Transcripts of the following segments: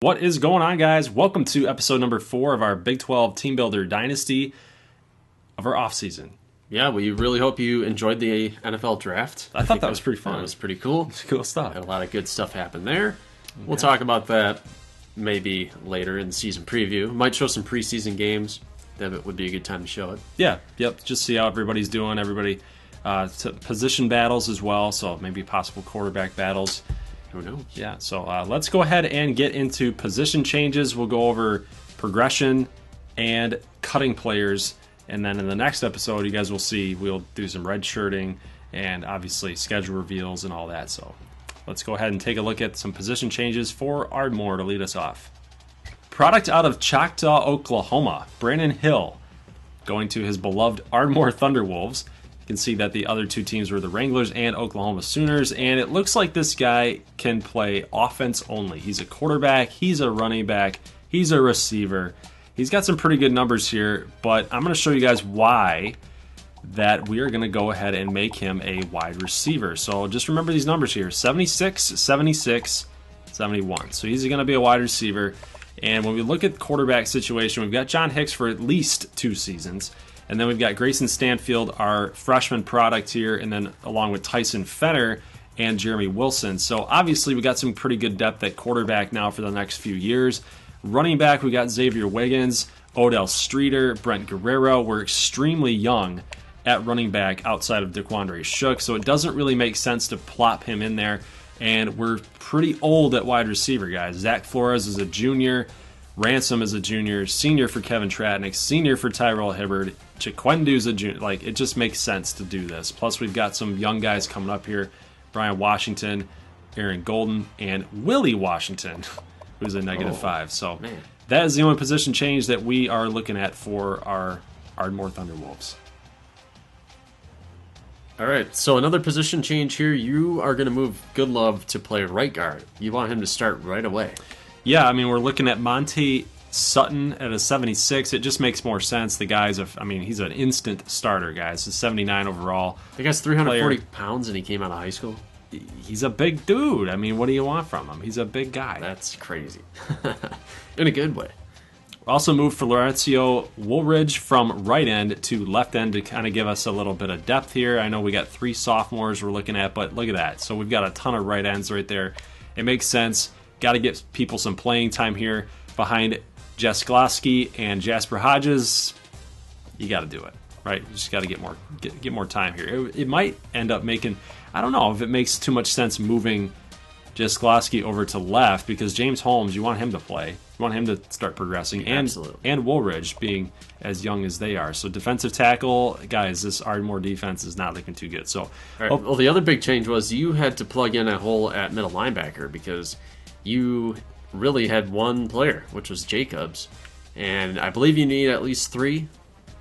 What is going on, guys? Welcome to episode number 4 of our Big 12 Team Builder Dynasty of our offseason. Yeah, we really hope you enjoyed the NFL draft. I thought that was pretty fun. That was pretty cool. Cool stuff. Had a lot of good stuff happen there. Okay. We'll talk about that maybe later in the season preview. Might show some preseason games. That would be a good time to show it. Yeah, yep. Just see how everybody's doing. Everybody, position battles as well, so maybe possible quarterback battles. Who knows? Yeah, so let's go ahead and get into position changes. We'll go over progression and cutting players. And then in the next episode, you guys will see we'll do some red shirting and obviously schedule reveals and all that. So let's go ahead and take a look at some position changes for Ardmore to lead us off. Product out of Choctaw, Oklahoma, Brandon Hill going to his beloved Ardmore Thunderwolves. You can see that the other two teams were the Wranglers and Oklahoma Sooners, and it looks like this guy can play offense only. He's a quarterback, he's a running back, he's a receiver. He's got some pretty good numbers here, but I'm going to show you guys why that we are going to go ahead and make him a wide receiver. So just remember these numbers here, 76, 76, 71. So he's going to be a wide receiver. And when we look at the quarterback situation, we've got John Hicks for at least 2 seasons. And then we've got Grayson Stanfield, our freshman product here, and then along with Tyson Fenner and Jeremy Wilson. So obviously we got some pretty good depth at quarterback now for the next few years. Running back, we got Xavier Wiggins, Odell Streeter, Brent Guerrero. We're extremely young at running back outside of DeQuandre Shook, so it doesn't really make sense to plop him in there. And we're pretty old at wide receiver, guys. Zach Flores is a junior. Ransom is a junior. Senior for Kevin Tratnick. Senior for Tyrell Hibbard. Chiquendu's a junior. Like, it just makes sense to do this. Plus, we've got some young guys coming up here. Brian Washington, Aaron Golden, and Willie Washington, who's a -5. So man, that is the only position change that we are looking at for our Ardmore Thunderwolves. All right, so another position change here. You are going to move Goodlove to play right guard. You want him to start right away. Yeah, I mean, we're looking at Monte Sutton at a 76. It just makes more sense. The guy's, he's an instant starter, guys. He's 79 overall. The guy's 340 pounds and he came out of high school. He's a big dude. I mean, what do you want from him? He's a big guy. That's crazy. In a good way. Also moved for Laurencio Woolridge from right end to left end to kind of give us a little bit of depth here. I know we got 3 sophomores we're looking at, but look at that. So we've got a ton of right ends right there. It makes sense. Got to get people some playing time here behind Jess Glosky and Jasper Hodges. You got to do it, right? You just got to get more time here. It might end up making, I don't know if it makes too much sense moving Jess Glosky over to left, because James Holmes, you want him to play. You want him to start progressing. And Woolridge being as young as they are. So defensive tackle, guys, this Ardmore defense is not looking too good. So, well, the other big change was you had to plug in a hole at middle linebacker because you really had one player, which was Jacobs. And I believe you need at least 3,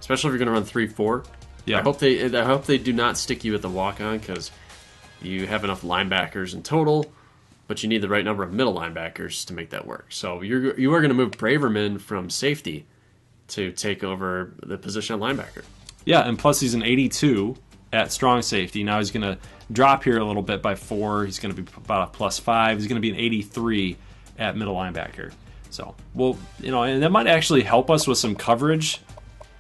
especially if you're going to run 3-4. Yeah. I hope they do not stick you at the walk-on because you have enough linebackers in total, but you need the right number of middle linebackers to make that work. So you are going to move Braverman from safety to take over the position of linebacker. Yeah, and plus he's an 82 at strong safety. Now he's going to drop here a little bit by 4. He's going to be about a +5. He's going to be an 83 at middle linebacker. So, well, and that might actually help us with some coverage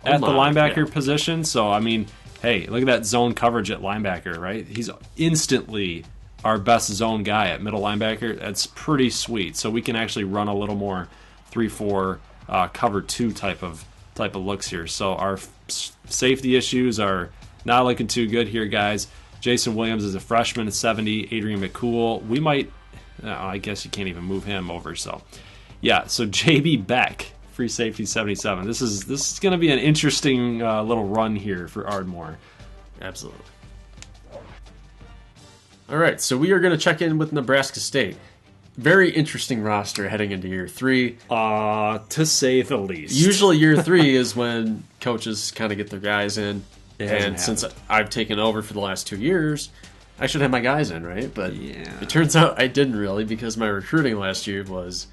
at the linebacker position. So, I mean, hey, look at that zone coverage at linebacker, right? He's instantly our best zone guy at middle linebacker. That's pretty sweet. So we can actually run a little more 3-4 cover 2 type of looks here. So our safety issues are not looking too good here, guys. Jason Williams is a freshman at 70. Adrian McCool, we might, I guess you can't even move him over. So yeah, so JB Beck, free safety 77. This is going to be an interesting little run here for Ardmore. Absolutely. All right, so we are going to check in with Nebraska State. Very interesting roster heading into year 3. To say the least. Usually year 3 is when coaches kind of get their guys in. And since I've taken over for the last 2 years, I should have my guys in, right? But it turns out I didn't really, because my recruiting last year was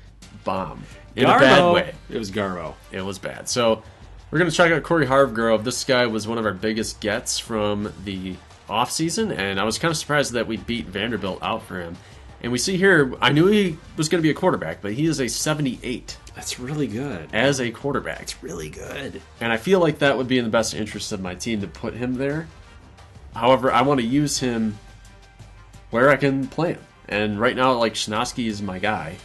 bomb. In a bad way. It was Garbo. It was bad. So we're going to check out Corey Hargrove. This guy was one of our biggest gets from the offseason, and I was kind of surprised that we beat Vanderbilt out for him. And we see here, I knew he was going to be a quarterback, but he is a 78 That's really good. as a quarterback. It's really good. And I feel like that would be in the best interest of my team to put him there. However, I want to use him where I can play him. And right now, like, Shinosky is my guy.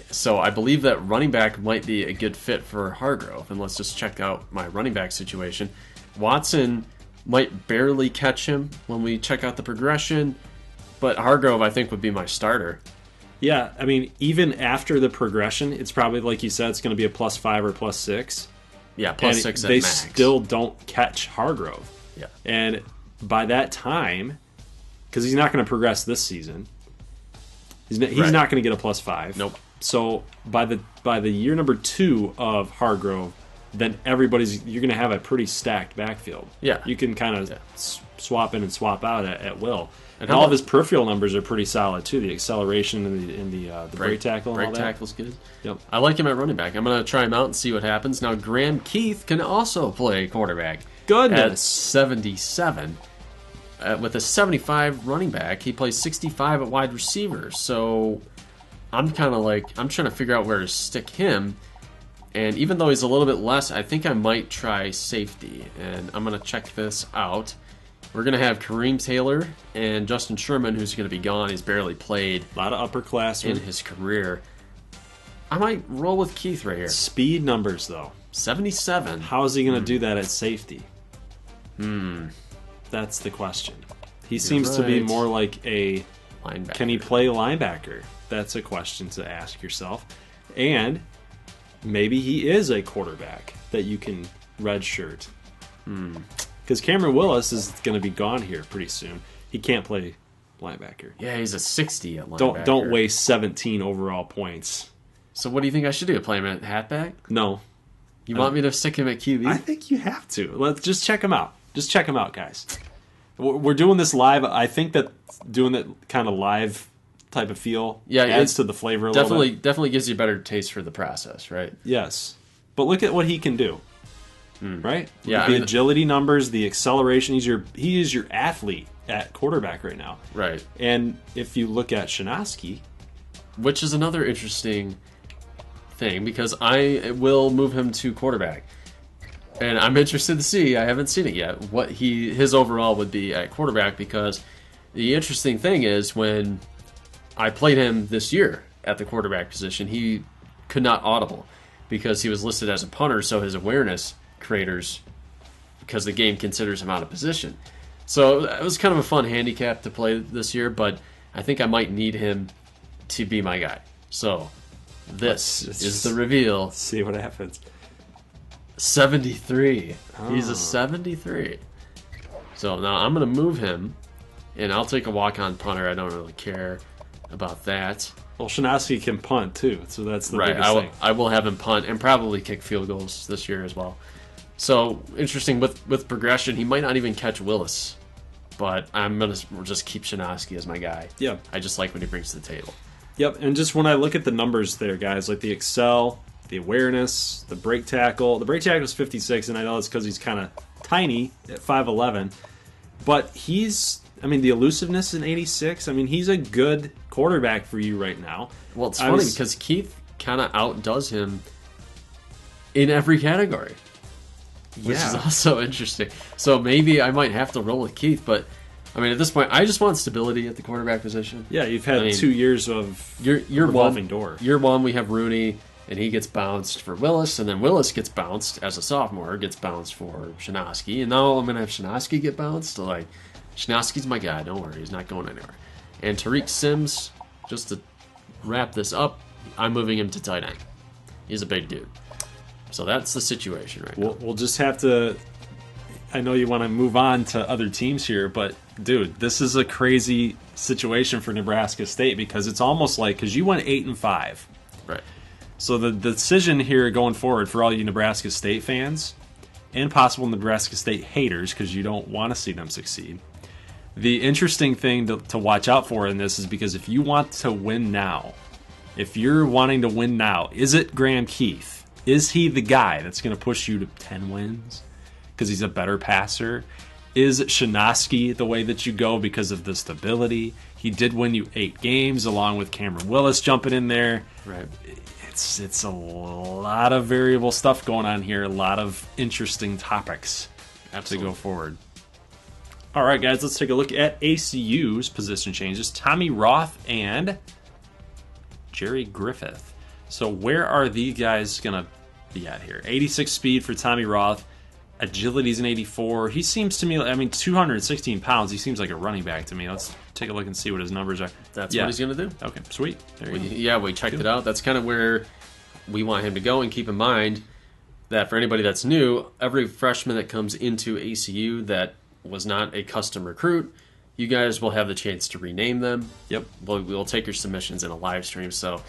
So I believe that running back might be a good fit for Hargrove. And let's just check out my running back situation. Watson might barely catch him when we check out the progression, but Hargrove, I think, would be my starter. Yeah, I mean, even after the progression, it's probably, like you said, it's going to be a +5 or +6. Yeah, And +6 at they max. still don't catch Hargrove. Yeah. And by that time, because he's not going to progress this season, he's Right. not going to get a +5. Nope. So by the year number 2 of Hargrove, then you're going to have a pretty stacked backfield. Yeah. You can kind of swap in and swap out at will. And how all of about- his peripheral numbers are pretty solid too. The acceleration and the break tackle and all Break that. tackle's good. Yep. I like him at running back. I'm going to try him out and see what happens. Now, Graham Keith can also play quarterback. At Goodness. 77. With a 75 running back, he plays 65 at wide receiver. So I'm kind of like, I'm trying to figure out where to stick him. And even though he's a little bit less, I think I might try safety. And I'm going to check this out. We're going to have Kareem Taylor and Justin Sherman, who's going to be gone. He's barely played A lot of upperclassmen. in his career. I might roll with Keith right here. Speed numbers, though. 77. How is he going to do that at safety? That's the question. He seems to be right. more like a... Linebacker. Can he play linebacker? That's a question to ask yourself. And maybe he is a quarterback that you can redshirt. Because Cameron Willis is going to be gone here pretty soon. He can't play linebacker. Yeah, he's a 60 at linebacker. Don't waste 17 overall points. So what do you think I should do? Play him at halfback? No. You want me to stick him at QB? I think you have to. Let's just check him out. Just check him out, guys. We're doing this live. I think that doing that kind of live type of feel adds to the flavor a little bit. Definitely gives you a better taste for the process, right? Yes. But look at what he can do. Right? Yeah, The agility numbers, the acceleration. He is your athlete at quarterback right now. Right. And if you look at Shinosky, Which is another interesting thing because I will move him to quarterback. And I'm interested to see, I haven't seen it yet, what his overall would be at quarterback because the interesting thing is when I played him this year at the quarterback position, he could not audible because he was listed as a punter, so his awareness craters because the game considers him out of position. So it was kind of a fun handicap to play this year, but I think I might need him to be my guy. So this is the reveal. see what happens. 73. He's a 73. So now I'm going to move him, and I'll take a walk-on punter. I don't really care about that. Well, Shinosky can punt too, so that's the Right, biggest thing. I will have him punt and probably kick field goals this year as well. So interesting with progression, he might not even catch Willis, but I'm gonna just keep Shinosky as my guy. Yeah. I just like what he brings to the table. Yep, and just when I look at the numbers there, guys, like the excel, the awareness, the break tackle. The break tackle is 56, and I know it's because he's kind of tiny at 5'11", but the elusiveness in 86. I mean, he's a good quarterback for you right now. Well, it's funny because Keith kind of outdoes him in every category, which is also interesting. So maybe I might have to roll with Keith, but I mean, at this point, I just want stability at the quarterback position. Yeah, you've had 2 years of Year revolving one, door. Year one, we have Rooney, and he gets bounced for Willis, and then Willis gets bounced as a sophomore, gets bounced for Shinosky, and now I'm going to have Shinosky get bounced. Like, Shinosky's my guy, don't worry, he's not going anywhere. And Tariq Sims, just to wrap this up, I'm moving him to tight end. He's a big dude. So that's the situation right now. We'll just have to... I know you want to move on to other teams here, but, dude, this is a crazy situation for Nebraska State because it's almost like... Because you went 8-5. Right. So the decision here going forward for all you Nebraska State fans and possible Nebraska State haters, because you don't want to see them succeed, the interesting thing to watch out for in this is because if you want to win now, if you're wanting to win now, is it Graham Keith? Is he the guy that's going to push you to 10 wins because he's a better passer Is Shinosky the way that you go because of the stability? He did win you 8 games along with Cameron Willis jumping in there. Right. It's a lot of variable stuff going on here. A lot of interesting topics to go forward. All right, guys, let's take a look at ACU's position changes. Tommy Roth and Jerry Griffith. So where are these guys going to be at here? 86 speed for Tommy Roth. Agility's an 84. He seems to me, 216 pounds. He seems like a running back to me. Let's take a look and see what his numbers are. That's what he's going to do. Okay, sweet. There you go. Yeah, we checked it out. That's kind of where we want him to go. And keep in mind that for anybody that's new, every freshman that comes into ACU that was not a custom recruit, you guys will have the chance to rename them. Yep. We'll take your submissions in a live stream. So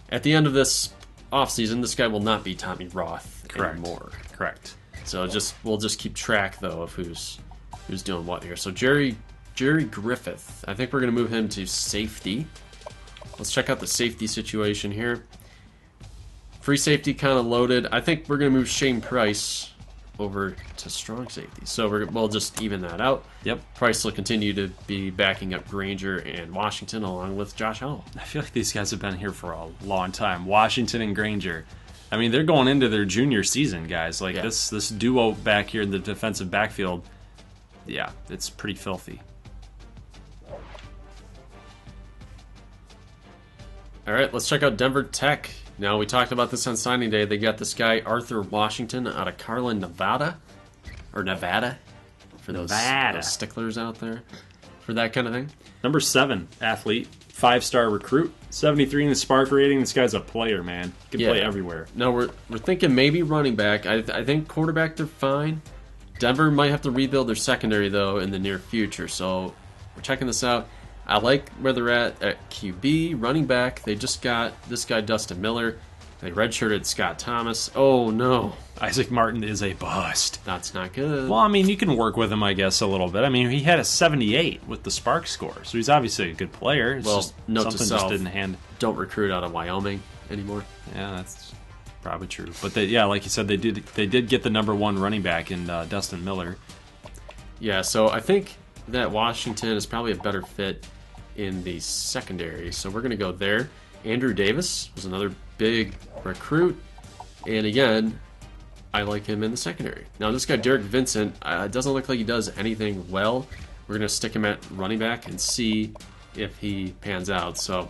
at the end of this offseason, this guy will not be Tommy Roth anymore. Correct. So we'll just keep track though of who's doing what here. So Jerry Griffith, I think we're going to move him to safety. Let's check out the safety situation here. Free safety kind of loaded. I think we're going to move Shane Price over to strong safety. So we'll just even that out. Yep. Price will continue to be backing up Granger and Washington along with Josh Howell. I feel like these guys have been here for a long time. Washington and Granger. I mean, they're going into their junior season, guys. Like, this duo back here in the defensive backfield, yeah, it's pretty filthy. All right, let's check out Denver Tech. Now, we talked about this on signing day. They got this guy, Arthur Washington, out of Carlin, Nevada. Or Nevada, for those sticklers out there for that kind of thing. Number 7 athlete, 5-star recruit, 73 in the Spark rating. This guy's a player, man. Can play everywhere. No, we're thinking maybe running back. I think quarterback, they're fine. Denver might have to rebuild their secondary, though, in the near future. So we're checking this out. I like where they're at QB, running back. They just got this guy, Dustin Miller. They redshirted Scott Thomas. Oh, no. Isaac Martin is a bust. That's not good. Well, I mean, you can work with him, I guess, a little bit. I mean, he had a 78 with the Spark score, so he's obviously a good player. It's just note something to self, just didn't hand. Don't recruit out of Wyoming anymore. Yeah, that's probably true. But like you said, they did get the number 1 running back in Dustin Miller. Yeah, so I think that Washington is probably a better fit in the secondary, so we're going to go there. Andrew Davis was another big recruit, and again, I like him in the secondary. Now, this guy, Derek Vincent, doesn't look like he does anything well. We're going to stick him at running back and see if he pans out. So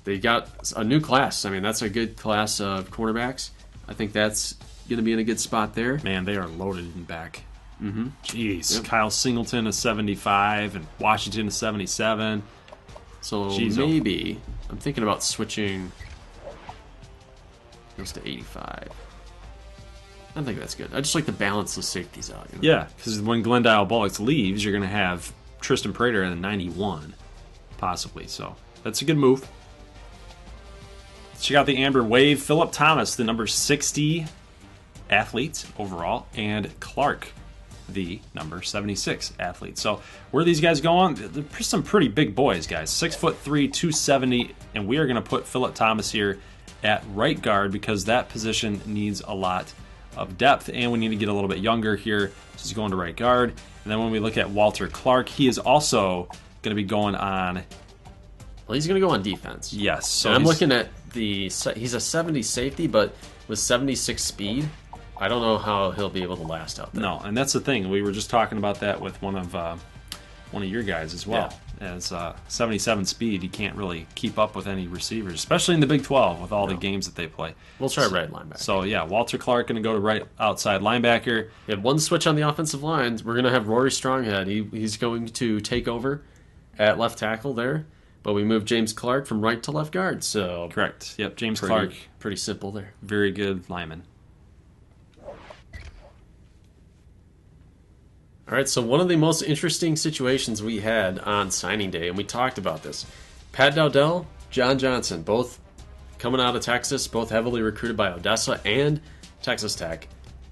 they got a new class. I mean, that's a good class of cornerbacks. I think that's going to be in a good spot there. Man, they are loaded in back. Mm-hmm. Jeez. Yep. Kyle Singleton is 75 and Washington is 77. So maybe I'm thinking about switching those to 85. I think that's good. I just like to balance the safeties out. You know? Yeah, because when Glendale Bullocks leaves, you're going to have Tristan Prater at a 91, possibly. So that's a good move. Let's check out the Amber Wave. Phillip Thomas, the number 60 athlete overall, and Clark, the number 76 athlete. So where are these guys going? They're some pretty big boys, guys. 6'3", 270, and we are going to put Phillip Thomas here at right guard because that position needs a lot of depth, and we need to get a little bit younger here. So he's going to right guard. And then when we look at Walter Clark, he is also going to be going on. Well, he's going to go on defense. Yes. So I'm looking at he's a 70 safety, but with 76 speed, I don't know how he'll be able to last out there. No, and that's the thing. We were just talking about that with one of your guys as well. Yeah. As 77 speed, you can't really keep up with any receivers, especially in the Big 12 with all the games that they play. We'll try right linebacker. So, yeah, Walter Clark going to go to right outside linebacker. We have one switch on the offensive line. We're going to have Rory Stronghead. He's going to take over at left tackle there. But we moved James Clark from right to left guard. So correct. Yep, James Clark. Pretty simple there. Very good lineman. All right, so one of the most interesting situations we had on signing day, and we talked about this, Pat Dowdell, John Johnson, both coming out of Texas, both heavily recruited by Odessa and Texas Tech.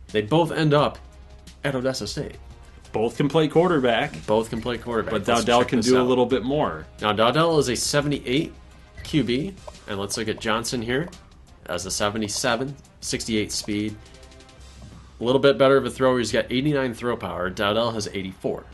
They both end up at Odessa State. Both can play quarterback. But Dowdell can do a little bit more. Now, Dowdell is a 78 QB, and let's look at Johnson here as a 77, 68 speed. A little bit better of a thrower. He's got 89 throw power. Dowdell has 84.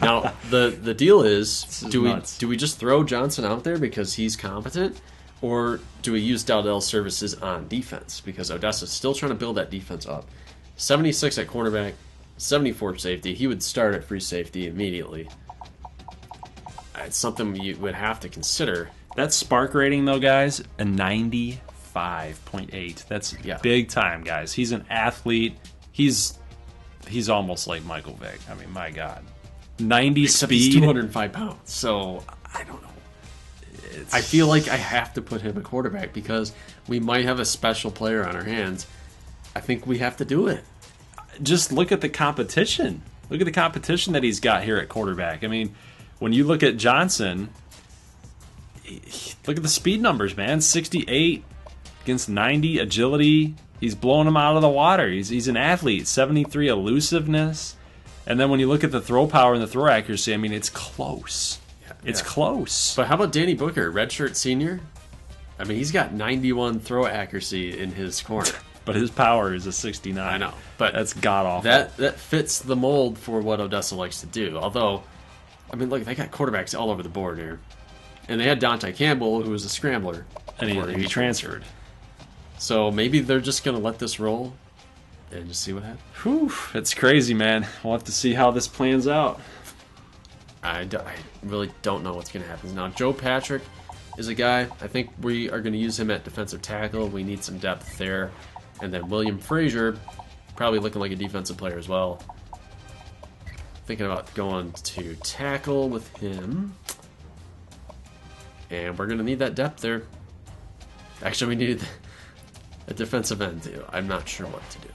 Now, the deal is do we just throw Johnson out there because he's competent, or do we use Dowdell's services on defense? Because Odessa's still trying to build that defense up. 76 at cornerback, 74 safety. He would start at free safety immediately. It's something you would have to consider. That spark rating, though, guys, a 95.8. That's big time, guys. He's an athlete. He's almost like Michael Vick. I mean, my God. 90 Except speed. He's 205 pounds, so I don't know. I feel like I have to put him a quarterback because we might have a special player on our hands. I think we have to do it. Just look at the competition. Look at the competition that he's got here at quarterback. I mean, when you look at Johnson, look at the speed numbers, man. 68 against 90 agility. He's blowing him out of the water. He's an athlete. 73 elusiveness. And then when you look at the throw power and the throw accuracy, I mean, it's close. It's close. But how about Danny Booker, redshirt senior? I mean, he's got 91 throw accuracy in his corner. But his power is a 69. I know. But that's god-awful. That fits the mold for what Odessa likes to do. Although, I mean, look, they got quarterbacks all over the board here. And they had Dante Campbell, who was a scrambler. And he transferred. So maybe they're just going to let this roll and just see what happens. Whew, it's crazy, man. We'll have to see how this plans out. I really don't know what's going to happen. Now, Joe Patrick is a guy. I think we are going to use him at defensive tackle. We need some depth there. And then William Frazier, probably looking like a defensive player as well. Thinking about going to tackle with him. And we're going to need that depth there. Actually, we needed a defensive end, too. I'm not sure what to do.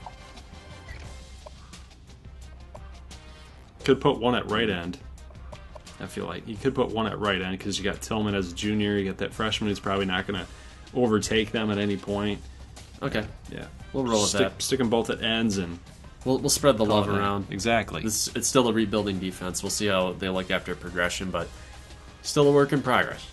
Could put one at right end. I feel like you could put one at right end because you got Tillman as a junior. You got that freshman who's probably not going to overtake them at any point. Okay. Yeah. We'll roll with that. Stick them both at ends and we'll spread the love around. Exactly. It's still a rebuilding defense. We'll see how they look after progression, but still a work in progress.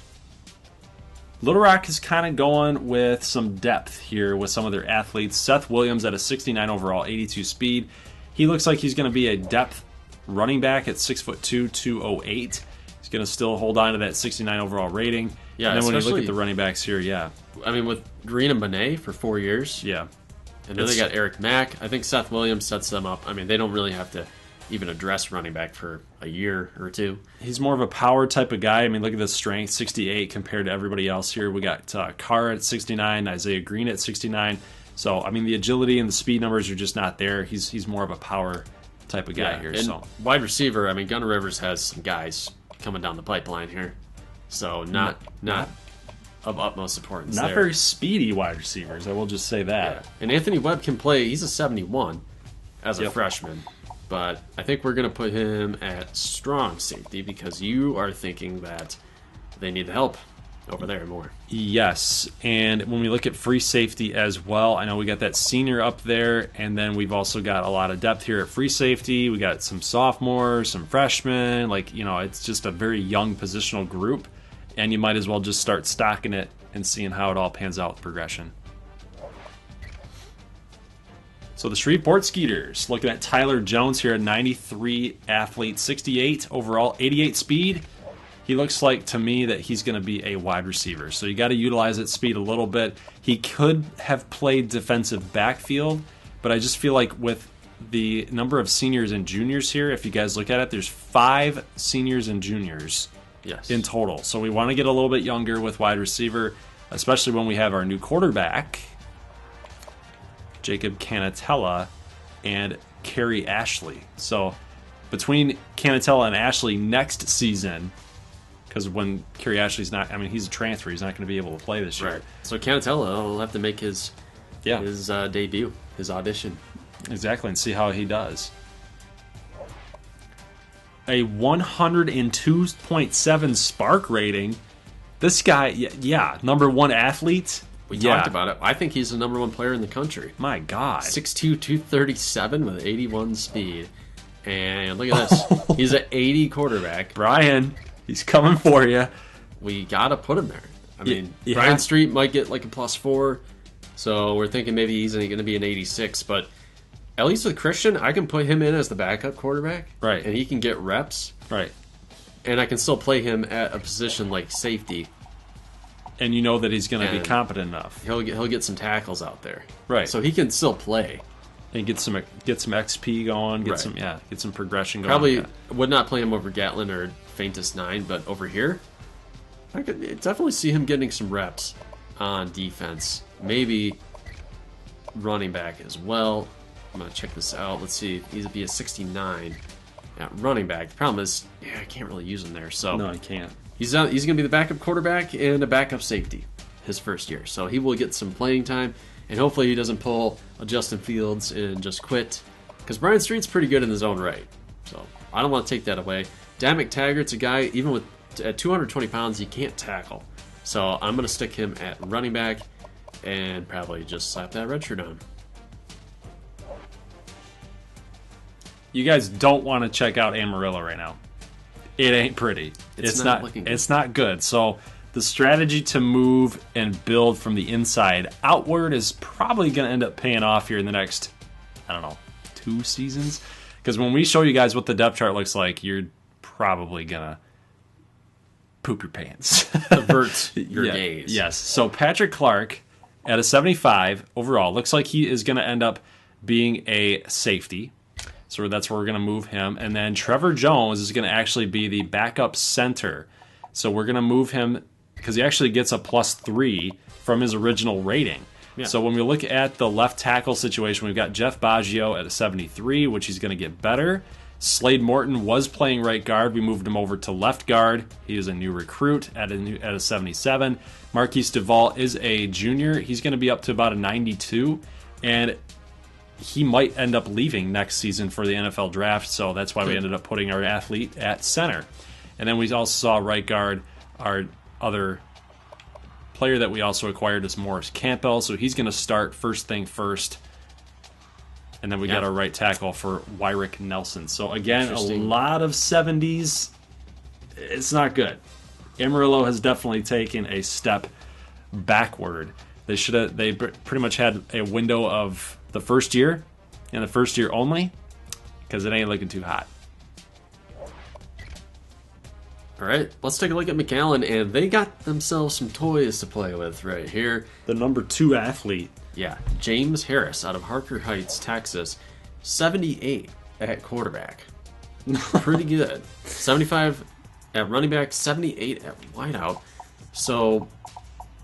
Little Rock is kind of going with some depth here with some of their athletes. Seth Williams at a 69 overall, 82 speed. He looks like he's going to be a depth running back at 6'2", 208. He's going to still hold on to that 69 overall rating. Yeah, and then when you look at the running backs here, I mean, with Green and Benet for 4 years. Yeah. And then they got Eric Mack. I think Seth Williams sets them up. I mean, they don't really have to even address running back for a year or two. He's more of a power type of guy. I mean, look at the strength, 68 compared to everybody else here. We got Carr at 69, Isaiah Green at 69. So, I mean, the agility and the speed numbers are just not there. He's more of a power type of guy here. And so wide receiver, I mean, Gunnar Rivers has some guys coming down the pipeline here. So not of utmost importance. Not there. very speedy wide receivers, I will just say that. Yeah. And Anthony Webb can play. He's a 71 as a freshman. But I think we're going to put him at strong safety because you are thinking that they need the help over there more. Yes, and when we look at free safety as well, I know we got that senior up there, and then we've also got a lot of depth here at free safety. We got some sophomores, some freshmen. It's just a very young positional group, and you might as well just start stocking it and seeing how it all pans out with progression. So the Shreveport Skeeters, looking at Tyler Jones here at 93 athlete, 68 overall, 88 speed. He looks like to me that he's going to be a wide receiver. So you got to utilize that speed a little bit. He could have played defensive backfield, but I just feel like with the number of seniors and juniors here, if you guys look at it, there's 5 seniors and juniors in total. So we want to get a little bit younger with wide receiver, especially when we have our new quarterback, Jacob Canatella, and Kerry Ashley. So between Canatella and Ashley next season, because when Kerry Ashley's not, I mean, he's a transfer. He's not going to be able to play this year. Right. So Canatella will have to make his debut, his audition. Exactly, and see how he does. A 102.7 spark rating. This guy, number 1 athlete. We talked about it. I think he's the number 1 player in the country. My God. 6'2", 237 with 81 speed. And look at this. He's an 80 quarterback. Brian, he's coming for you. We got to put him there. I mean, Brian Street might get like a +4. So we're thinking maybe he's going to be an 86. But at least with Christian, I can put him in as the backup quarterback. Right. And he can get reps. Right. And I can still play him at a position like safety. And you know that he's going to be And competent enough. He'll get some tackles out there. Right. So he can still play. And get some XP going, get some progression going. Probably would not play him over Gatlin or Faintest 9, but over here, I could definitely see him getting some reps on defense. Maybe running back as well. I'm going to check this out. Let's see. He's be a 69 at running back. The problem is, I can't really use him there. So No, he can't. He's going to be the backup quarterback and a backup safety his first year. So he will get some playing time, and hopefully he doesn't pull a Justin Fields and just quit. Because Brian Street's pretty good in his own right. So I don't want to take that away. Dan McTaggart's a guy, even at 220 pounds, he can't tackle. So I'm going to stick him at running back and probably just slap that red shirt on. You guys don't want to check out Amarillo right now. It ain't pretty. It's not looking good. It's not good. So the strategy to move and build from the inside outward is probably going to end up paying off here in the next, 2 seasons. Because when we show you guys what the depth chart looks like, you're probably going to poop your pants. Avert your gaze. Yes. So Patrick Clark at a 75 overall looks like he is going to end up being a safety. So that's where we're going to move him. And then Trevor Jones is going to actually be the backup center. So we're going to move him because he actually gets a +3 from his original rating. Yeah. So when we look at the left tackle situation, we've got Jeff Baggio at a 73, which he's going to get better. Slade Morton was playing right guard. We moved him over to left guard. He is a new recruit at a 77. Marquise Duvall is a junior. He's going to be up to about a 92. And he might end up leaving next season for the NFL draft, so that's why we ended up putting our athlete at center. And then we also saw right guard, our other player that we also acquired is Morris Campbell, so he's going to start first thing first. And then we got our right tackle for Wyrick Nelson. So again, a lot of 70s. It's not good. Amarillo has definitely taken a step backward. They pretty much had a window of the first year, and the first year only, because it ain't looking too hot. All right, let's take a look at McAllen, and they got themselves some toys to play with right here. The number 2 athlete. Yeah, James Harris out of Harker Heights, Texas, 78 at quarterback. Pretty good. 75 at running back, 78 at wideout. So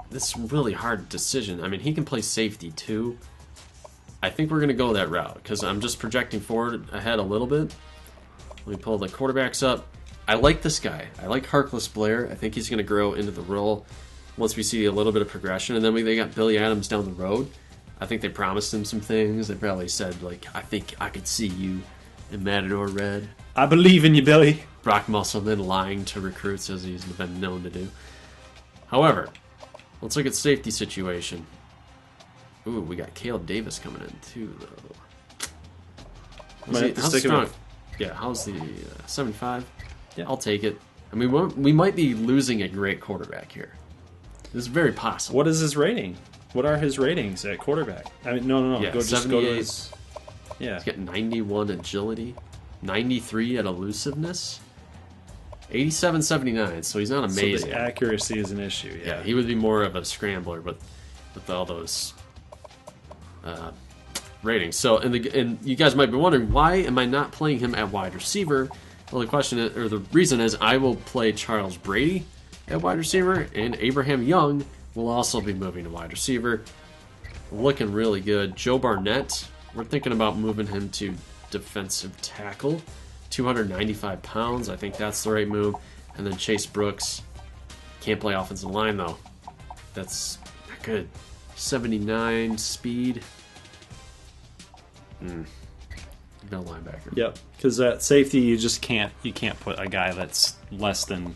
this is a really hard decision. I mean, he can play safety too. I think we're going to go that route because I'm just projecting forward ahead a little bit. Let me pull the quarterbacks up. I like this guy. I like Harkless Blair. I think he's going to grow into the role once we see a little bit of progression. And then they got Billy Adams down the road. I think they promised him some things. They probably said, like, I think I could see you in Matador Red. I believe in you, Billy. Brock Musselman lying to recruits as he's been known to do. However, let's look at safety situation. Ooh, we got Caleb Davis coming in too, though. How's strong? Yeah, how's the 75? Yeah. I'll take it. I mean, we might be losing a great quarterback here. This is very possible. What is his rating? What are his ratings at quarterback? I mean, no. Yeah, Go to his. Yeah. He's got 91 agility, 93 at elusiveness, 87, 79. So he's not amazing. So the accuracy is an issue. Yeah, he would be more of a scrambler with all those ratings. So, and you guys might be wondering, why am I not playing him at wide receiver? Well, the question is, or the reason is, I will play Charles Brady at wide receiver, and Abraham Young will also be moving to wide receiver. Looking really good. Joe Barnett, we're thinking about moving him to defensive tackle. 295 pounds. I think that's the right move. And then Chase Brooks. Can't play offensive line, though. That's not good. 79 speed. No linebacker. Yep. Because at safety, you can't put a guy that's less than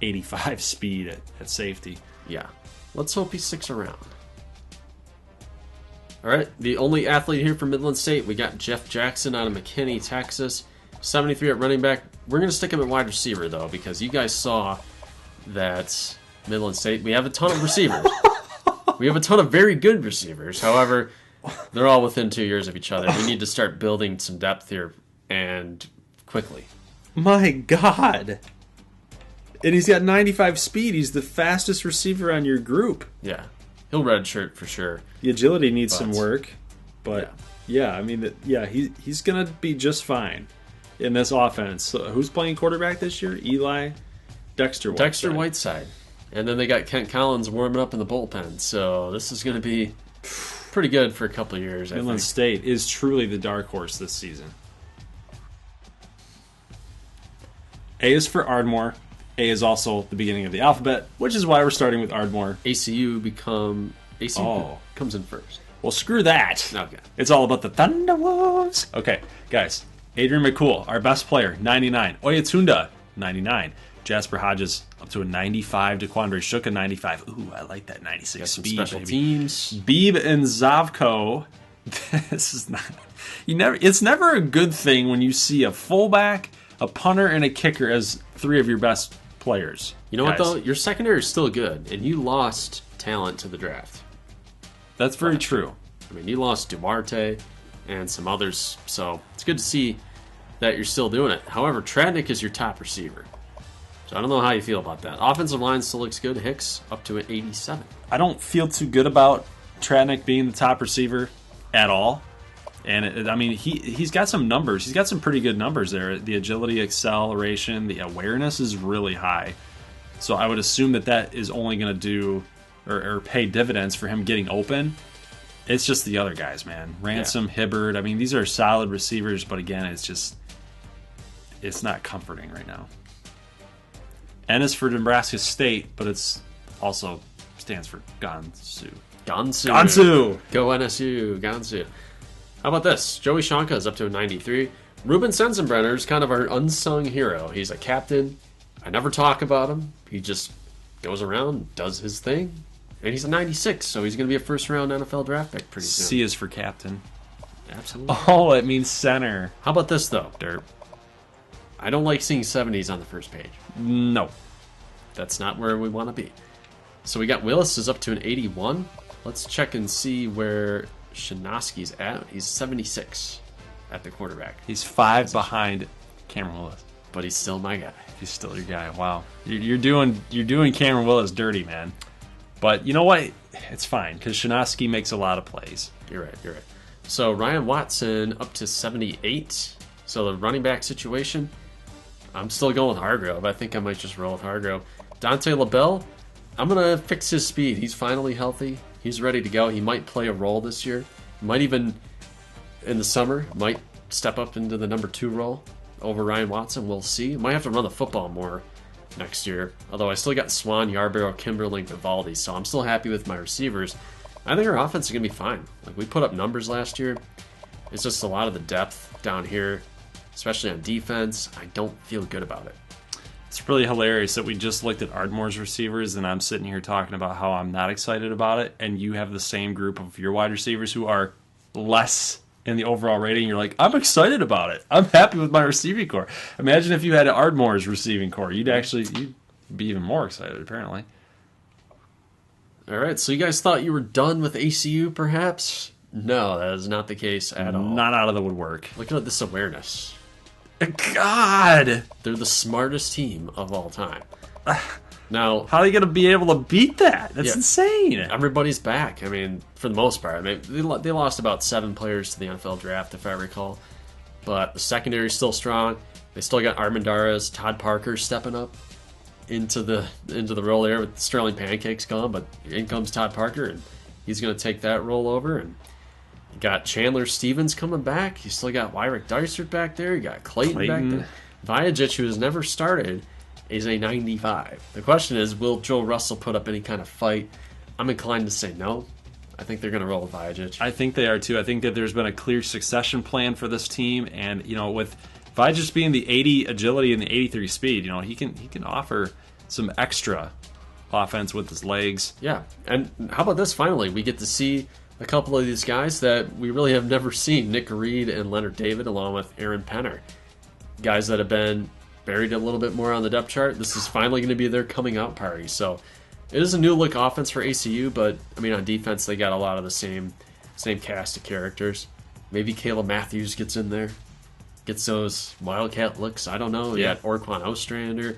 85 speed at safety. Yeah. Let's hope he sticks around. All right. The only athlete here from Midland State, we got Jeff Jackson out of McKinney, Texas. 73 at running back. We're going to stick him at wide receiver, though, because you guys saw that Midland State, we have a ton of receivers. We have a ton of very good receivers. However, They're all within 2 years of each other. We need to start building some depth here, and quickly. My God. And he's got 95 speed. He's the fastest receiver on your group. Yeah. He'll redshirt for sure. The agility needs some work. But, yeah, I mean, he's going to be just fine in this offense. So who's playing quarterback this year? Eli? Dexter Whiteside. And then they got Kent Collins warming up in the bullpen. So this is going to be pretty good for a couple of years, I think. Midland State is truly the dark horse this season. A is for Ardmore. A is also the beginning of the alphabet, which is why we're starting with Ardmore. ACU comes in first. Well, screw that. Okay. It's all about the Thunderwolves. Okay, guys. Adrian McCool, our best player, 99. Oyatunda, 99. Jasper Hodges up to a 95. DeQuandre Shook, a 95. Ooh, I like that 96 got some speed. special teams. Beeb and Zavko. This is not. It's never a good thing when you see a fullback, a punter, and a kicker as three of your best players. You know what, though? Your secondary is still good, and you lost talent to the draft. That's very true. I mean, you lost Duarte and some others, so it's good to see that you're still doing it. However, Tradnick is your top receiver. So I don't know how you feel about that. Offensive line still looks good. Hicks up to an 87. I don't feel too good about Tradnick being the top receiver at all. And, I mean, he's got some numbers. He's got some pretty good numbers there. The agility, acceleration, the awareness is really high. So I would assume that is only going to do or pay dividends for him getting open. It's just the other guys, man. Ransom, Hibbard. I mean, these are solid receivers, but again, it's not comforting right now. N is for Nebraska State, but it's also stands for Gonsu. Gonsu. Go NSU. Gonsu. How about this? Joey Shanka is up to a 93. Ruben Sensenbrenner is kind of our unsung hero. He's a captain. I never talk about him. He just goes around, does his thing. And he's a 96, so he's going to be a first-round NFL draft pick pretty soon. C is for captain. Absolutely. Oh, it means center. How about this, though? Derp. I don't like seeing 70s on the first page. No. That's not where we want to be. So we got Willis is up to an 81. Let's check and see where Shinosky's at. He's 76 at the quarterback. He's 5 behind Cameron Willis. But he's still my guy. He's still your guy. Wow. You're doing Cameron Willis dirty, man. But you know what? It's fine, because Shinosky makes a lot of plays. You're right. So Ryan Watson up to 78. So the running back situation, I'm still going with Hargrove. I think I might just roll with Hargrove. Dante LaBelle, I'm going to fix his speed. He's finally healthy. He's ready to go. He might play a role this year. Might even, in the summer, might step up into the number 2 role over Ryan Watson. We'll see. Might have to run the football more next year. Although I still got Swan, Yarborough, Kimberling, Vivaldi. So I'm still happy with my receivers. I think our offense is going to be fine. Like, we put up numbers last year. It's just a lot of the depth down here, especially on defense. I don't feel good about it. It's really hilarious that we just looked at Ardmore's receivers, and I'm sitting here talking about how I'm not excited about it, and you have the same group of your wide receivers who are less in the overall rating. You're like, I'm excited about it. I'm happy with my receiving core. Imagine if you had Ardmore's receiving core. You'd be even more excited, apparently. All right, so you guys thought you were done with ACU, perhaps? No, that is not the case at all. Not out of the woodwork. Look at this awareness. God! They're the smartest team of all time. Now, how are they going to be able to beat that? That's insane. Everybody's back. I mean, for the most part. I mean, they lost about 7 players to the NFL draft, if I recall. But the secondary is still strong. They still got Armendariz, Todd Parker stepping up into the role there with Sterling Pancakes gone. But in comes Todd Parker, and he's going to take that role over. And you got Chandler Stevens coming back. You still got Wyrick Dysert back there. You got Clayton back there. Vajic, who has never started, is a 95. The question is, will Joe Russell put up any kind of fight? I'm inclined to say no. I think they're going to roll with Vajic. I think they are too. I think that there's been a clear succession plan for this team, and with Vajic being the 80 agility and the 83 speed, he can offer some extra offense with his legs. Yeah, and how about this? Finally, we get to see a couple of these guys that we really have never seen, Nick Reed and Leonard David, along with Aaron Penner. Guys that have been buried a little bit more on the depth chart. This is finally going to be their coming out party. So it is a new look offense for ACU, but I mean, on defense, they got a lot of the same Same cast of characters. Maybe Caleb Matthews gets in there. Gets those Wildcat looks. I don't know. You got Orquan Ostrander.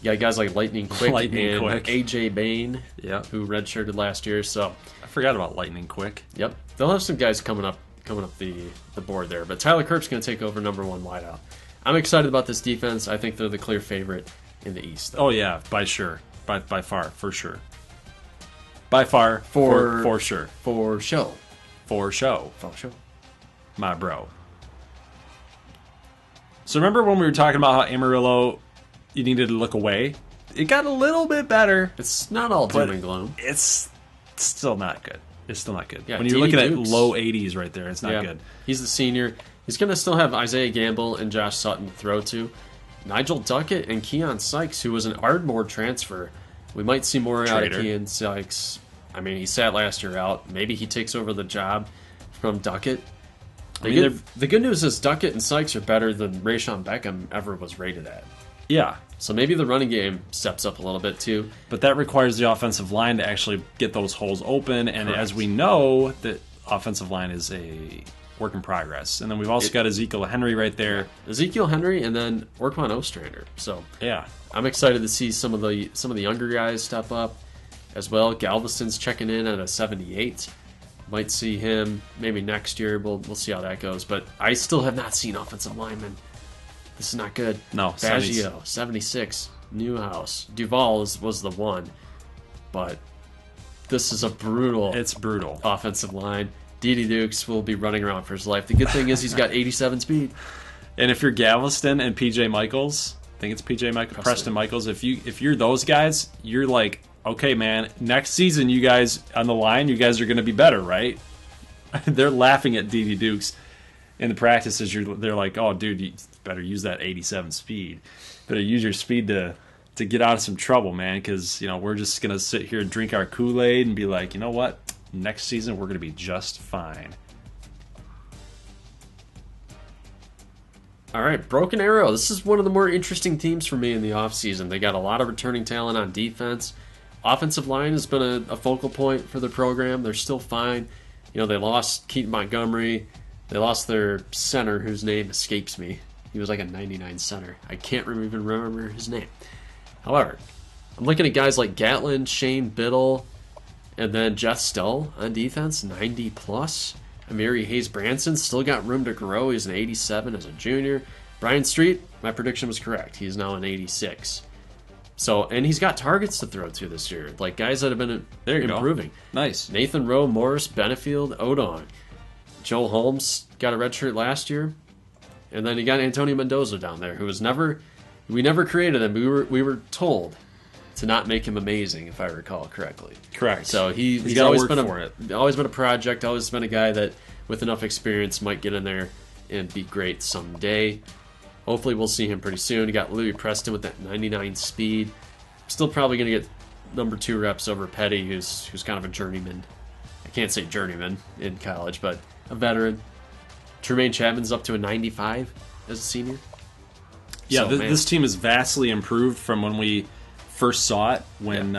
You got guys like Lightning Quick and A.J. Bain, who redshirted last year. So I forgot about Lightning Quick. Yep. They'll have some guys coming up the board there. But Tyler Kirk's going to take over number 1 wideout. I'm excited about this defense. I think they're the clear favorite in the East, though. Oh, yeah, by far, for sure. By far, for sure. For show. For show. For show. My bro. So remember when we were talking about how Amarillo, you needed to look away? It got a little bit better. It's not all doom and gloom. It's still not good. It's still not good. Yeah, when you're looking at low 80s right there, it's not good. He's the senior. He's going to still have Isaiah Gamble and Josh Sutton to throw to. Nigel Duckett and Keon Sykes, who was an Ardmore transfer. We might see more out of Keon Sykes. I mean, he sat last year out. Maybe he takes over the job from Duckett. The good news is Duckett and Sykes are better than Rayshon Beckham ever was rated at. Yeah. So maybe the running game steps up a little bit too. But that requires the offensive line to actually get those holes open. And as we know, the offensive line is a work in progress. And then we've also got Ezekiel Henry right there. Ezekiel Henry and then Orquan Ostrander. So yeah, I'm excited to see some of the younger guys step up as well. Galveston's checking in at a 78. Might see him maybe next year. We'll see how that goes. But I still have not seen offensive linemen. This is not good. No, Baggio, 76. Newhouse. Duval was the one. But this is a brutal. It's brutal. Offensive line. Dede Dukes will be running around for his life. The good thing is he's got 87 speed. And if you're Galveston and PJ Michaels, I think it's PJ Michaels, Preston Michaels. If you're those guys, you're like, okay, man, next season you guys on the line, you guys are going to be better, right? They're laughing at Dede Dukes in the practices. They're like, oh, dude, you better use that 87 speed. Better use your speed to get out of some trouble, man, because we're just going to sit here and drink our Kool-Aid and be like, you know what? Next season we're going to be just fine. All right, Broken Arrow. This is one of the more interesting teams for me in the offseason. They got a lot of returning talent on defense. Offensive line has been a focal point for the program. They're still fine. They lost Keaton Montgomery. They lost their center, whose name escapes me. He was like a 99 center. I can't even remember his name. However, I'm looking at guys like Gatlin, Shane Biddle, and then Jeff Stull on defense, 90 plus. Amiri Hayes-Branson still got room to grow. He's an 87 as a junior. Brian Street, my prediction was correct. He's now an 86. So, and he's got targets to throw to this year. Like guys that have been improving. Nice. Nathan Rowe, Morris, Benefield, Odong. Joel Holmes got a red shirt last year. And then you got Antonio Mendoza down there, who was we never created him. We were told to not make him amazing, if I recall correctly. Correct. So he's always been always been a project, always been a guy that with enough experience might get in there and be great someday. Hopefully we'll see him pretty soon. You got Louis Preston with that 99 speed. Still probably going to get number 2 reps over Petty, who's kind of a journeyman. I can't say journeyman in college, but a veteran. Tremaine Chapman's up to a 95 as a senior. Yeah, this team is vastly improved from when we first saw it, when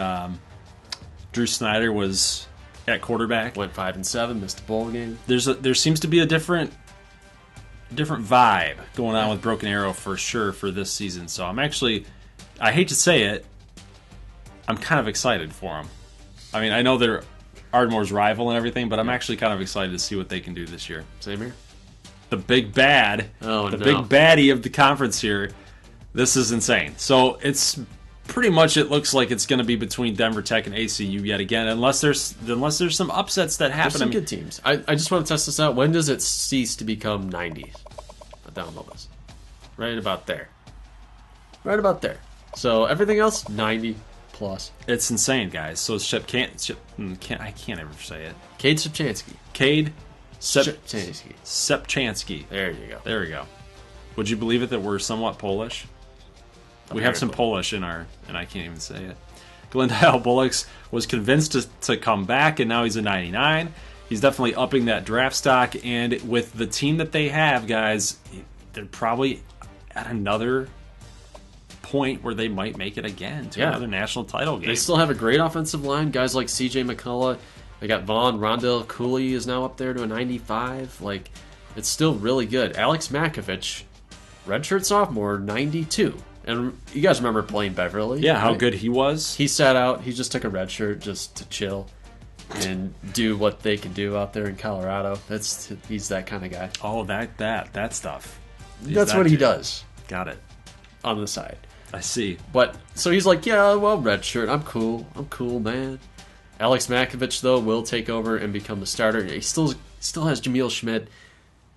Drew Snyder was at quarterback. Went 5-7, missed a bowl game. There seems to be a different vibe going on with Broken Arrow for sure for this season. So I'm actually, I hate to say it, I'm kind of excited for them. I mean, I know they're Ardmore's rival and everything, but I'm actually kind of excited to see what they can do this year. Same here. The big bad, big baddie of the conference here. This is insane. So it's pretty much, it looks like it's going to be between Denver Tech and ACU yet again, unless there's some upsets that happen. There's some good teams. I just want to test this out. When does it cease to become 90 down the list? Right about there. Right about there. So everything else 90 plus. It's insane, guys. So I can't ever say it. Cade Sepchansky. Sepchansky. There you go. There we go. Would you believe it that we're somewhat Polish? We have some Polish in our, and I can't even say it. Glendale Bullocks was convinced to come back, and now he's a 99. He's definitely upping that draft stock, and with the team that they have, guys, they're probably at another point where they might make it again to another national title game. They still have a great offensive line. Guys like C.J. McCullough, They got Vaughn. Rondell Cooley is now up there to a 95. Like, it's still really good. Alex Makovich, redshirt sophomore, 92. And you guys remember playing Beverly? Yeah, how right? good he was. He sat out. He just took a red shirt just to chill and do what they can do out there in Colorado. He's that kind of guy. Oh, that stuff. That's what he does Got it. on the side. I see. But so he's like, yeah, well, red shirt. I'm cool, man. Alex Makovich though will take over and become the starter. He still has Jameel Schmidt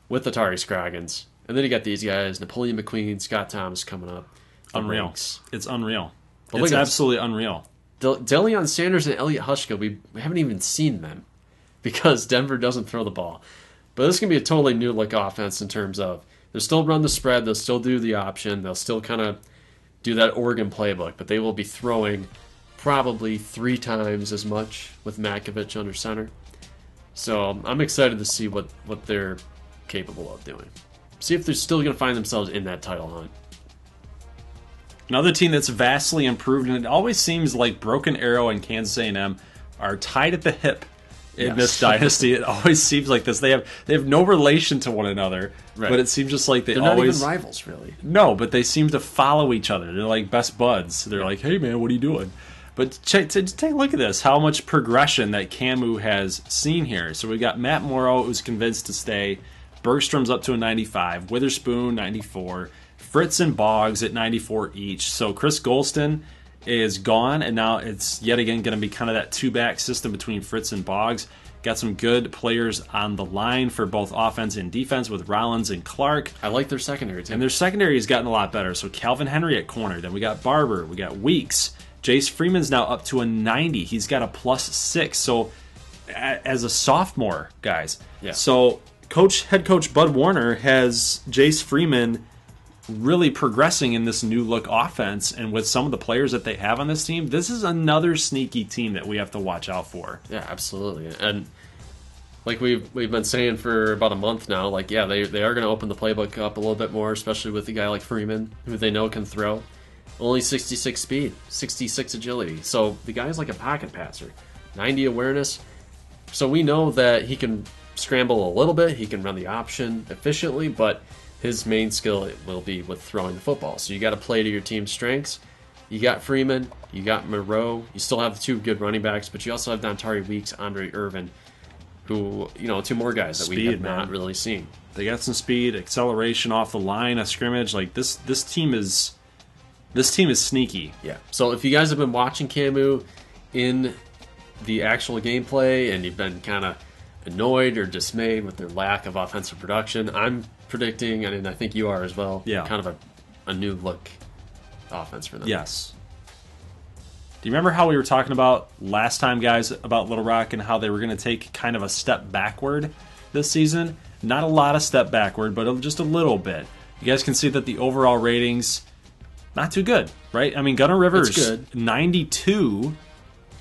with Atari Scroggins, and then you got these guys: Napoleon McQueen, Scott Thomas coming up. Unreal. It's unreal. But it's absolutely unreal. Deion Sanders and Elliot Hushka, we haven't even seen them because Denver doesn't throw the ball. But this can be a totally new look offense in terms of they'll still run the spread, they'll still do the option, they'll still kind of do that Oregon playbook, but they will be throwing probably 3 times as much with Makovich under center. So I'm excited to see what they're capable of doing. See if they're still going to find themselves in that title hunt. Another team that's vastly improved, and it always seems like Broken Arrow and Kansas A&M are tied at the hip in this dynasty. It always seems like this. They have no relation to one another, right. But it seems just like they're always not even rivals, really. No, but they seem to follow each other. They're like best buds. They're like, hey man, what are you doing? But take a look at this, how much progression that Camu has seen here. So we got Matt Morrow, who's convinced to stay. Bergstrom's up to a 95. Witherspoon, 94. Fritz and Boggs at 94 each. So Chris Golston is gone, and now it's yet again going to be kind of that two-back system between Fritz and Boggs. Got some good players on the line for both offense and defense with Rollins and Clark. I like their secondary, too. And their secondary has gotten a lot better. So Calvin Henry at corner. Then we got Barber. We got Weeks. Jace Freeman's now up to a 90. He's got a +6. So as a sophomore, guys. Yeah. So head coach Bud Warner has Jace Freeman really progressing in this new look offense, and with some of the players that they have on this team, this is another sneaky team that we have to watch out for. Yeah, absolutely. And like we've been saying for about a month now, like, yeah, they are going to open the playbook up a little bit more, especially with a guy like Freeman, who they know can throw. Only 66 speed, 66 agility. So the guy's like a pocket passer, 90 awareness. So we know that he can scramble a little bit, he can run the option efficiently, but his main skill will be with throwing the football. So you got to play to your team's strengths. You got Freeman, you got Moreau, you still have the 2 good running backs, but you also have Dontari Weeks, Andre Irvin, who, 2 more guys that we have not really seen. They got some speed, acceleration off the line of scrimmage. Like this team is sneaky. Yeah. So if you guys have been watching Camu in the actual gameplay and you've been kind of annoyed or dismayed with their lack of offensive production, I'm predicting, and I think you are as well, kind of a new look offense for them. Yes. Do you remember how we were talking about last time, guys, about Little Rock and how they were going to take kind of a step backward this season? Not a lot of step backward, but just a little bit. You guys can see that the overall ratings, not too good, right? I mean, Gunnar Rivers, 92,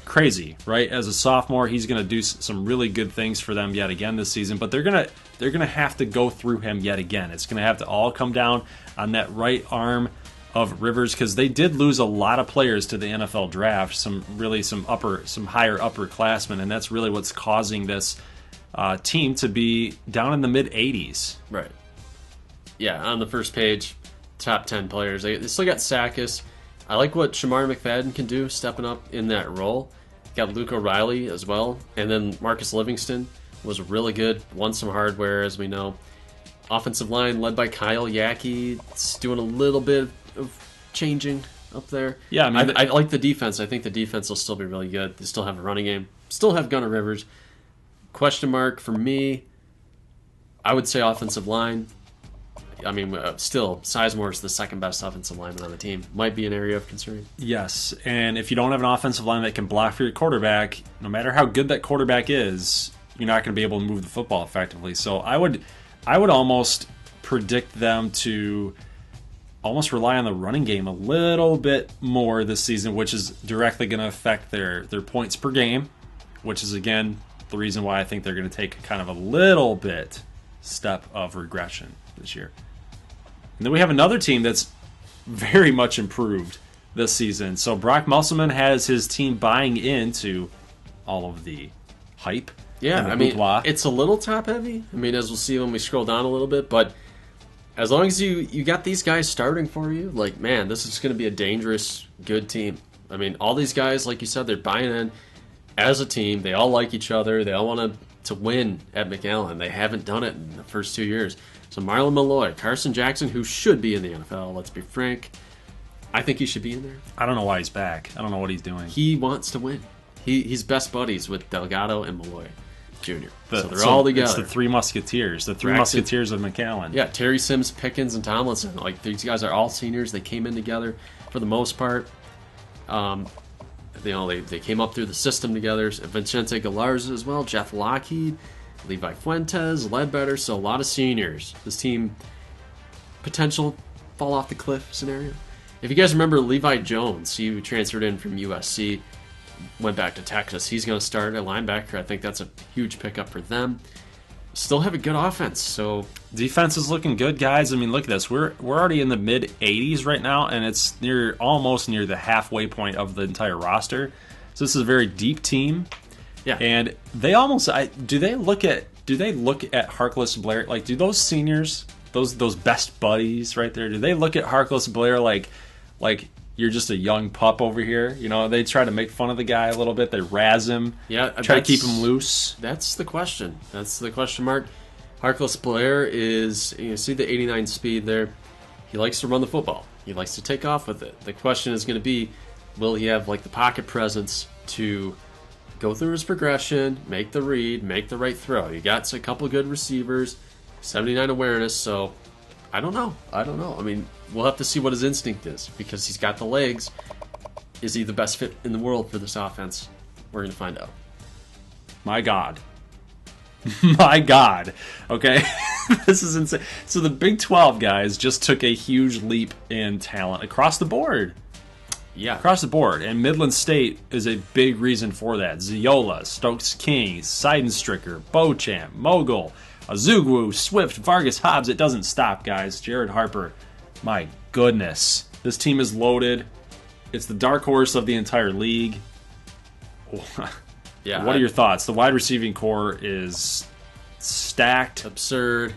crazy, right? As a sophomore, he's going to do some really good things for them yet again this season, but they're going to have to go through him yet again. It's going to have to all come down on that right arm of Rivers, because they did lose a lot of players to the NFL draft, some higher upperclassmen, and that's really what's causing this team to be down in the mid 80s. Right. Yeah, on the first page, top 10 players. They still got Sakis. I like what Shamar McFadden can do, stepping up in that role. Got Luke O'Reilly as well. And then Marcus Livingston was really good. Won some hardware, as we know. Offensive line led by Kyle Yackey. It's doing a little bit of changing up there. Yeah, I mean, I like the defense. I think the defense will still be really good. They still have a running game. Still have Gunnar Rivers. Question mark for me, I would say offensive line. I mean, still, Sizemore is the second best offensive lineman on the team. Might be an area of concern. Yes, and if you don't have an offensive line that can block for your quarterback, no matter how good that quarterback is, you're not going to be able to move the football effectively. So I would almost predict them to almost rely on the running game a little bit more this season, which is directly going to affect their points per game, which is, again, the reason why I think they're going to take kind of a little bit step of regression this year. And then we have another team that's very much improved this season. So Brock Musselman has his team buying into all of the hype. Yeah, and the I mean, boudoir. it's a little top heavy. I mean, as we'll see when we scroll down a little bit, but as long as you got these guys starting for you, like, man, this is going to be a dangerous, good team. I mean, all these guys, like you said, they're buying in as a team. They all like each other. They all want to win at McAllen. They haven't done it in the first 2 years. So Marlon Malloy, Carson Jackson, who should be in the NFL, let's be frank. I think he should be in there. I don't know why he's back. I don't know what he's doing. He wants to win. He's best buddies with Delgado and Malloy Jr. So they're all together. It's the Three Musketeers. The Three Musketeers of McAllen. Yeah, Terry Sims, Pickens, and Tomlinson. Like, these guys are all seniors. They came in together for the most part. They came up through the system together. Vicente Galarza as well, Jeff Lockheed, Levi Fuentes, Ledbetter. So a lot of seniors. This team, potential fall off the cliff scenario. If you guys remember Levi Jones, he transferred in from USC, went back to Texas. He's going to start at linebacker. I think that's a huge pickup for them. Still have a good offense. So defense is looking good, guys. I mean, look at this. We're already in the mid 80s right now, and it's almost near the halfway point of the entire roster. So this is a very deep team. Yeah, and they almost do they look at Harkless Blair, like, do those seniors, those best buddies right there, do they look at Harkless Blair like you're just a young pup over here? You know, they try to make fun of the guy a little bit. They razz him. Yeah, try to keep him loose. That's the question. That's the question mark. Harkless Blair is, you see the 89 speed there. He likes to run the football. He likes to take off with it. The question is going to be, will he have like the pocket presence to go through his progression, make the read, make the right throw? You got a couple good receivers, 79 awareness, so I don't know. I mean, we'll have to see what his instinct is, because he's got the legs. Is he the best fit in the world for this offense? We're going to find out. My God. My God. Okay? This is insane. So the Big 12 guys just took a huge leap in talent across the board. Yeah. Across the board. And Midland State is a big reason for that. Ziola, Stokes King, Seidenstricker, Beauchamp, Mogul, Azugwu, Swift, Vargas, Hobbs. It doesn't stop, guys. Jared Harper. My goodness. This team is loaded. It's the dark horse of the entire league. Yeah. What are your thoughts? The wide receiving core is stacked. Absurd.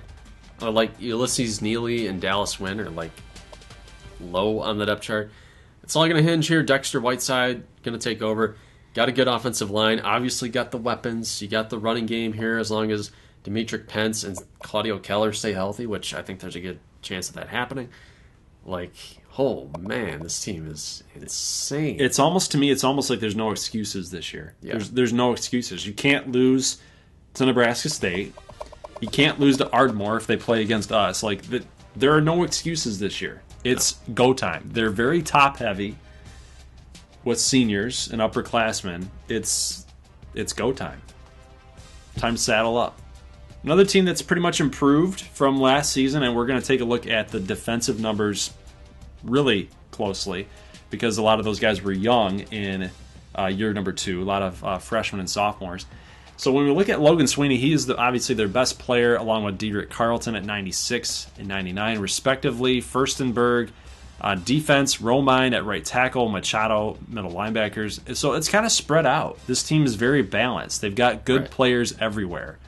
Like Ulysses Neely and Dallas Wynn are like low on the depth chart. It's all going to hinge here. Dexter Whiteside going to take over. Got a good offensive line. Obviously got the weapons. You got the running game here, as long as Demetric Pence and Claudio Keller stay healthy, which I think there's a good chance of that happening. Like, oh man, this team is insane. It's almost, to me, it's almost like there's no excuses this year. Yeah. There's no excuses. You can't lose to Nebraska State. You can't lose to Ardmore if they play against us. Like, there are no excuses this year. It's go time. They're very top heavy with seniors and upperclassmen. It's go time. Time to saddle up. Another team that's pretty much improved from last season, and we're going to take a look at the defensive numbers really closely, because a lot of those guys were young in year number 2, a lot of freshmen and sophomores. So when we look at Logan Sweeney, he is obviously their best player, along with Diedrich Carlton at 96 and 99, respectively. Furstenberg, defense, Romine at right tackle, Machado, middle linebackers. So it's kind of spread out. This team is very balanced. They've got good players everywhere.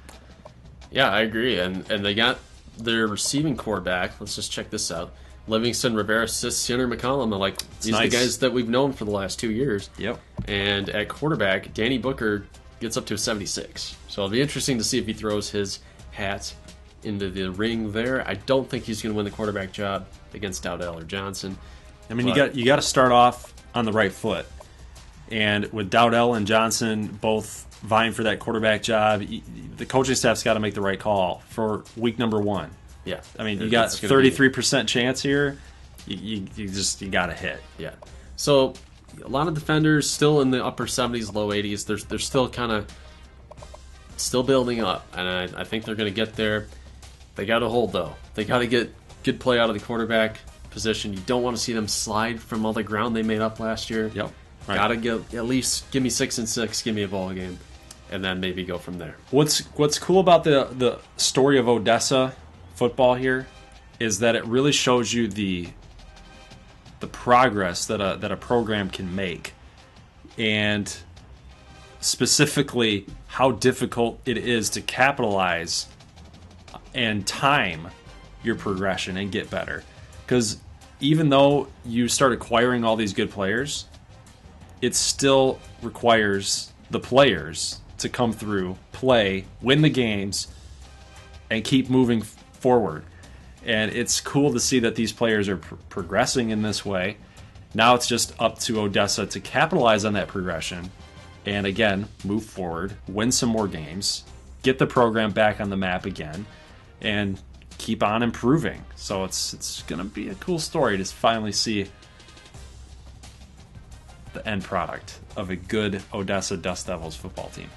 Yeah, I agree. And they got their receiving core back. Let's just check this out. Livingston, Rivera, Sinner, McCollum. Like, these are the guys that we've known for the last 2 years. Yep. And at quarterback, Danny Booker gets up to a 76. So it'll be interesting to see if he throws his hat into the ring there. I don't think he's going to win the quarterback job against Dowdell or Johnson. I mean, you got to start off on the right foot. And with Dowdell and Johnson both vying for that quarterback job, the coaching staff's got to make the right call for week number 1. Yeah. I mean, you got 33% chance here. You got to hit. Yeah. So a lot of defenders still in the upper 70s, low 80s. They're still kind of still building up, and I think they're going to get there. They got to hold, though. They got to get good play out of the quarterback position. You don't want to see them slide from all the ground they made up last year. Yep. Right. Got to get at least give me 6-6, give me a ball game, and then maybe go from there. What's cool about the story of Odessa football here is that it really shows you the progress that a program can make. And specifically how difficult it is to capitalize and time your progression and get better. Because even though you start acquiring all these good players, it still requires the players to come through, play, win the games, and keep moving forward. And it's cool to see that these players are progressing in this way. Now it's just up to Odessa to capitalize on that progression and, again, move forward, win some more games, get the program back on the map again, and keep on improving. So it's going to be a cool story to finally see the end product of a good Odessa Dust Devils football team.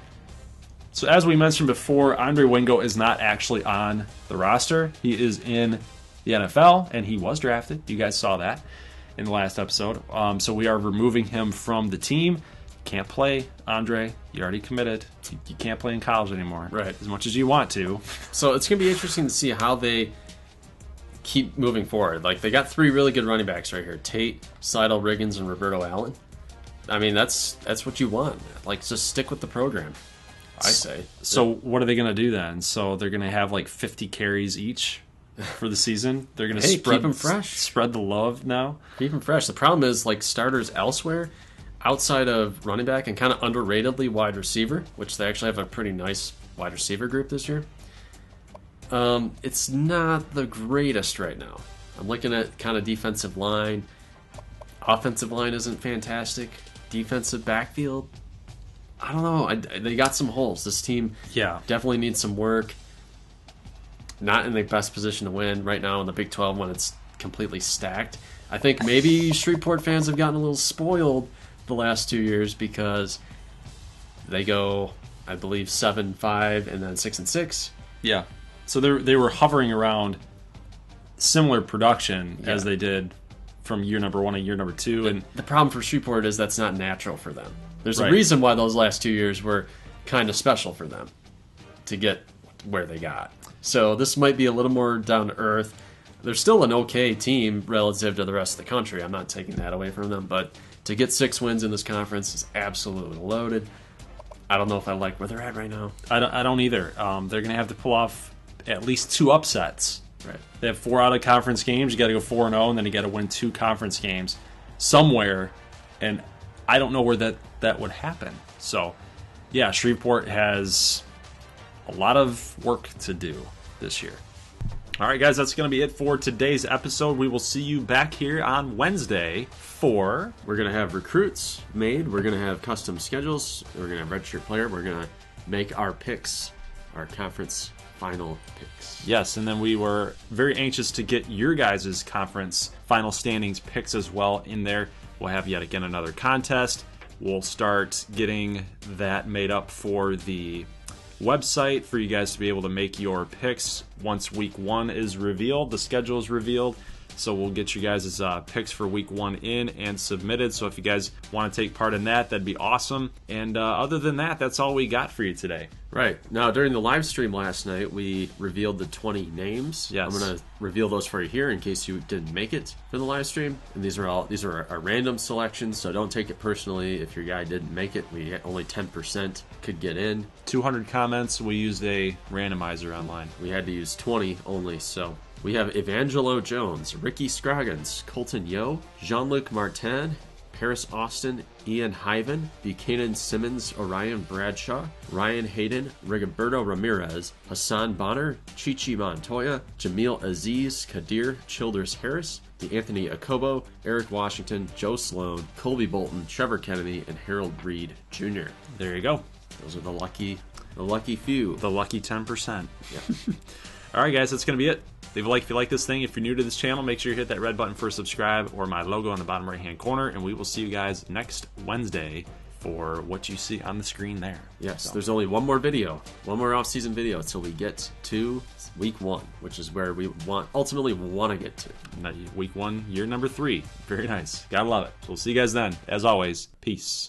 So as we mentioned before, Andre Wingo is not actually on the roster. He is in the NFL, and he was drafted. You guys saw that in the last episode. So we are removing him from the team. Can't play, Andre. You already committed. You can't play in college anymore. Right. As much as you want to. So it's going to be interesting to see how they keep moving forward. Like, they got 3 really good running backs right here. Tate, Seidel, Riggins, and Roberto Allen. I mean, that's what you want. Like, just stick with the program, I say. So what are they going to do then? So they're going to have like 50 carries each for the season? They're going to keep them fresh. Spread the love now? Keep them fresh. The problem is, like, starters elsewhere, outside of running back and kind of underratedly wide receiver, which they actually have a pretty nice wide receiver group this year, it's not the greatest right now. I'm looking at kind of defensive line. Offensive line isn't fantastic. Defensive backfield, I don't know. They got some holes. This team definitely needs some work. Not in the best position to win right now in the Big 12 when it's completely stacked. I think maybe Shreveport fans have gotten a little spoiled the last 2 years because they go, I believe, 7-5 and then 6-6. Yeah. So they were hovering around similar production as they did from year number 1 to year number 2. And the problem for Shreveport is that's not natural for them. There's a reason why those last 2 years were kind of special for them to get where they got. So this might be a little more down to earth. They're still an okay team relative to the rest of the country. I'm not taking that away from them, but to get 6 wins in this conference is absolutely loaded. I don't know if I like where they're at right now. I don't either. They're going to have to pull off at least 2 upsets. Right. They have 4 out of conference games. You got to go 4-0, and then you got to win 2 conference games somewhere. And I don't know where that would happen. So, yeah, Shreveport has a lot of work to do this year. All right, guys, that's going to be it for today's episode. We will see you back here on Wednesday for... We're going to have recruits made. We're going to have custom schedules. We're going to have redshirt player. We're going to make our picks, our conference final picks. Yes, and then we were very anxious to get your guys' conference final standings picks as well in there. We'll have yet again another contest. We'll start getting that made up for the website for you guys to be able to make your picks once week 1 is revealed. The schedule is revealed. So we'll get you guys' picks for week 1 in and submitted. So if you guys want to take part in that, that'd be awesome. And other than that, that's all we got for you today. Right. Now, during the live stream last night, we revealed the 20 names. Yes. I'm going to reveal those for you here in case you didn't make it for the live stream. And these are our random selections, so don't take it personally if your guy didn't make it. We only 10% could get in. 200 comments. We used a randomizer online. We had to use 20 only, so... We have Evangelo Jones, Ricky Scroggins, Colton Yo, Jean-Luc Martin, Paris Austin, Ian Hyven, Buchanan Simmons, Orion Bradshaw, Ryan Hayden, Rigoberto Ramirez, Hassan Bonner, Chichi Montoya, Jamil Aziz, Kadir Childers Harris, Anthony Akobo, Eric Washington, Joe Sloan, Colby Bolton, Trevor Kennedy, and Harold Reed Jr. There you go. Those are the lucky few. The lucky 10%. Yeah. All right, guys, that's going to be it. Leave a like if you like this thing. If you're new to this channel, make sure you hit that red button for subscribe or my logo on the bottom right-hand corner, and we will see you guys next Wednesday for what you see on the screen there. Yes, There's only one more off-season video until we get to week 1, which is where we ultimately want to get to. Week 1, year number 3. Very nice. Gotta love it. So we'll see you guys then. As always, peace.